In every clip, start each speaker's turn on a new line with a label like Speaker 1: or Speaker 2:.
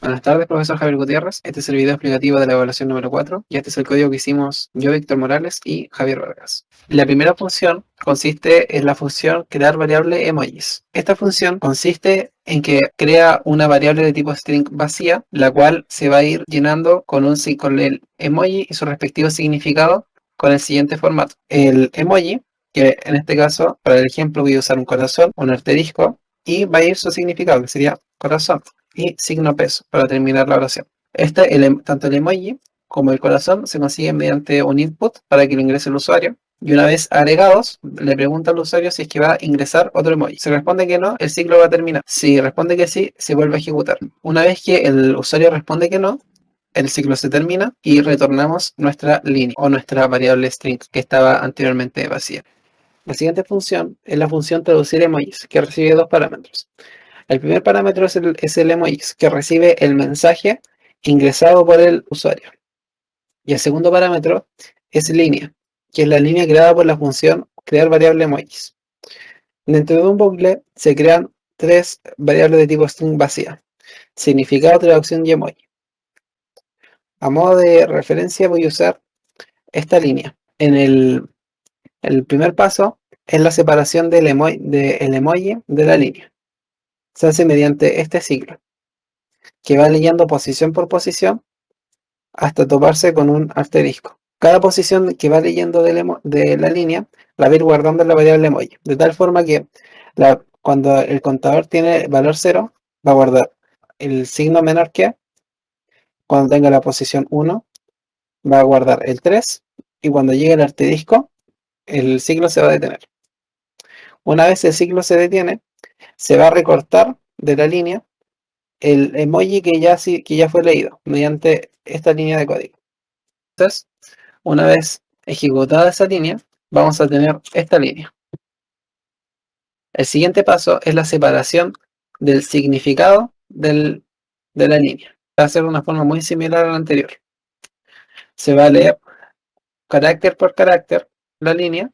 Speaker 1: Buenas tardes, profesor Javier Gutiérrez. Este es el video explicativo de la evaluación número 4 y este es el código que hicimos yo, Víctor Morales y Javier Vargas. La primera función consiste en la función crear variable emojis. Esta función consiste en que crea una variable de tipo string vacía, la cual se va a ir llenando con el emoji y su respectivo significado con el siguiente formato. El emoji, que en este caso, para el ejemplo voy a usar un corazón, un asterisco, y va a ir su significado, que sería corazón, y signo peso para terminar la oración. Tanto el emoji como el corazón se consiguen mediante un input para que lo ingrese el usuario. Y una vez agregados, le pregunta al usuario si es que va a ingresar otro emoji. Si responde que no, el ciclo va a terminar. Si responde que sí, se vuelve a ejecutar. Una vez que el usuario responde que no, el ciclo se termina y retornamos nuestra línea o nuestra variable string que estaba anteriormente vacía. La siguiente función es la función traducir emojis, que recibe dos parámetros. El primer parámetro es el emoji, que recibe el mensaje ingresado por el usuario. Y el segundo parámetro es línea, que es la línea creada por la función crear variable emojis. Dentro de un bucle se crean tres variables de tipo string vacía: significado, traducción y emoji. A modo de referencia voy a usar esta línea. En el primer paso es la separación del emoji de la línea. Se hace mediante este ciclo, que va leyendo posición por posición hasta toparse con un asterisco. Cada posición que va leyendo de la línea la va a ir guardando en la variable emoji, de tal forma que cuando el contador tiene valor 0, va a guardar el signo menor que. Cuando tenga la posición 1, va a guardar el 3, y cuando llegue el asterisco, el ciclo se va a detener. Una vez el ciclo se detiene, se va a recortar de la línea el emoji que ya fue leído mediante esta línea de código. Entonces, una vez ejecutada esa línea, vamos a tener esta línea. El siguiente paso es la separación del significado de la línea. Va a ser de una forma muy similar a la anterior. Se va a leer carácter por carácter la línea,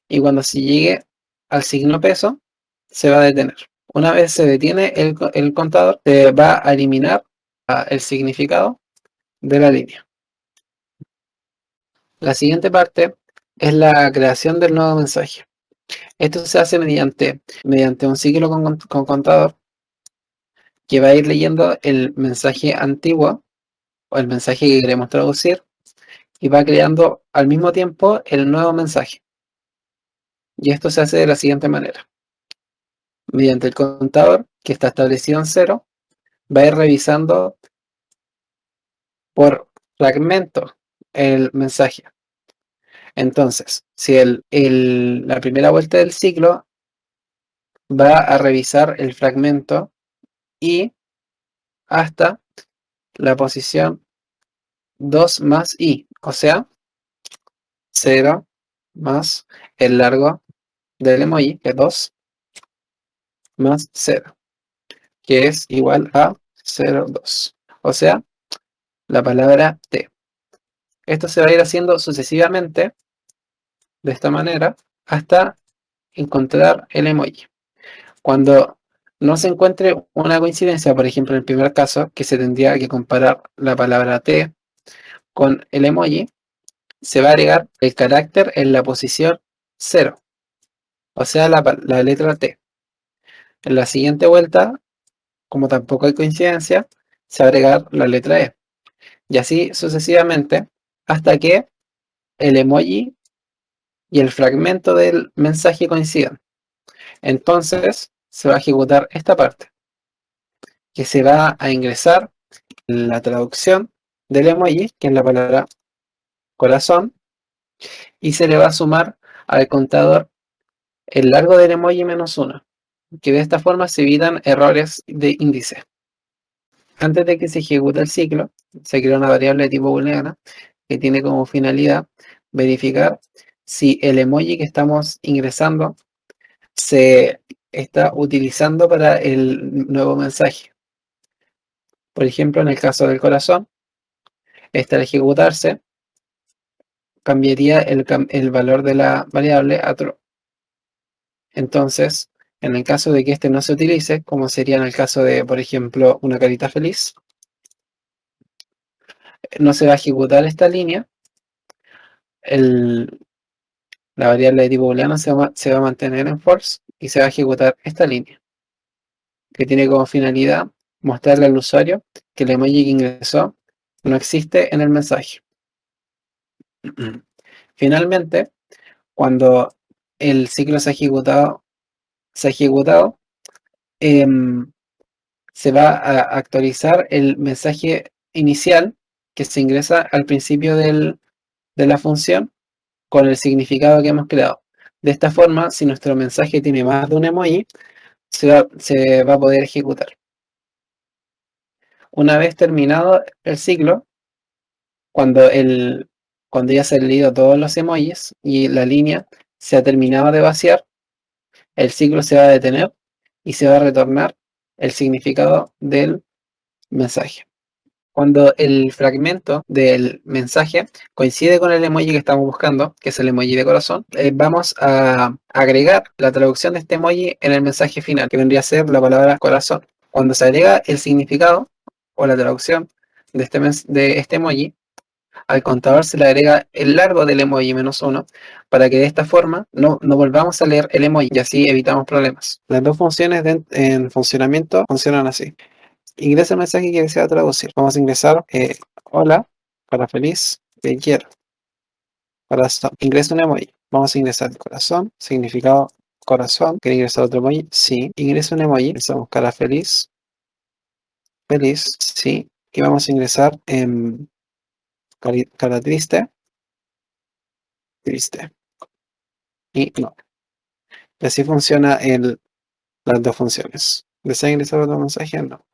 Speaker 1: y cuando se llegue al signo peso, se va a detener. Una vez se detiene el contador, se va a eliminar el significado de la línea. La siguiente parte es la creación del nuevo mensaje. Esto se hace mediante un ciclo con contador, que va a ir leyendo el mensaje antiguo o el mensaje que queremos traducir, y va creando al mismo tiempo el nuevo mensaje. Y esto se hace de la siguiente manera. Mediante el contador, que está establecido en 0, va a ir revisando por fragmento el mensaje. Entonces, si la primera vuelta del ciclo va a revisar el fragmento y hasta la posición 2 más i, o sea, 0 más el largo del emoji, que es 2, más 0, que es igual a 0,2, o sea, la palabra T. Esto se va a ir haciendo sucesivamente, de esta manera, hasta encontrar el emoji. Cuando no se encuentre una coincidencia, por ejemplo, en el primer caso, que se tendría que comparar la palabra T con el emoji, se va a agregar el carácter en la posición 0, o sea, la letra T. En la siguiente vuelta, como tampoco hay coincidencia, se va a agregar la letra E. Y así sucesivamente, hasta que el emoji y el fragmento del mensaje coincidan. Entonces, se va a ejecutar esta parte, que se va a ingresar la traducción del emoji, que es la palabra corazón, y se le va a sumar al contador el largo del emoji menos 1, que de esta forma se evitan errores de índice. Antes de que se ejecute el ciclo, se crea una variable de tipo booleana que tiene como finalidad verificar si el emoji que estamos ingresando se está utilizando para el nuevo mensaje. Por ejemplo, en el caso del corazón, al ejecutarse, cambiaría el valor de la variable a true. Entonces, en el caso de que este no se utilice, como sería en el caso de, por ejemplo, una carita feliz, no se va a ejecutar esta línea, la variable de tipo booleano se va a mantener en false y se va a ejecutar esta línea, que tiene como finalidad mostrarle al usuario que el emoji que ingresó no existe en el mensaje. Finalmente, cuando el ciclo se ha ejecutado, se va a actualizar el mensaje inicial que se ingresa al principio de la función con el significado que hemos creado. De esta forma, si nuestro mensaje tiene más de un emoji, se va a poder ejecutar. Una vez terminado el ciclo, cuando, cuando ya se han leído todos los emojis y la línea se ha terminado de vaciar, el ciclo se va a detener y se va a retornar el significado del mensaje. Cuando el fragmento del mensaje coincide con el emoji que estamos buscando, que es el emoji de corazón, vamos a agregar la traducción de este emoji en el mensaje final, que vendría a ser la palabra corazón. Cuando se agrega el significado o la traducción de este emoji, al contador se le agrega el largo del emoji -1 para que de esta forma no volvamos a leer el emoji y así evitamos problemas. Las dos funciones en funcionamiento funcionan así. Ingresa el mensaje que desea traducir. Vamos a ingresar hola, para feliz, te quiero. Corazón. Ingresa un emoji. Vamos a ingresar el corazón, significado corazón. ¿Quiere ingresar otro emoji? Sí. Ingresa un emoji. Ingresamos cara feliz, feliz, sí. Y vamos a ingresar cara triste, triste. Y no. Y así funciona las dos funciones. ¿Desea ingresar otro mensaje? No.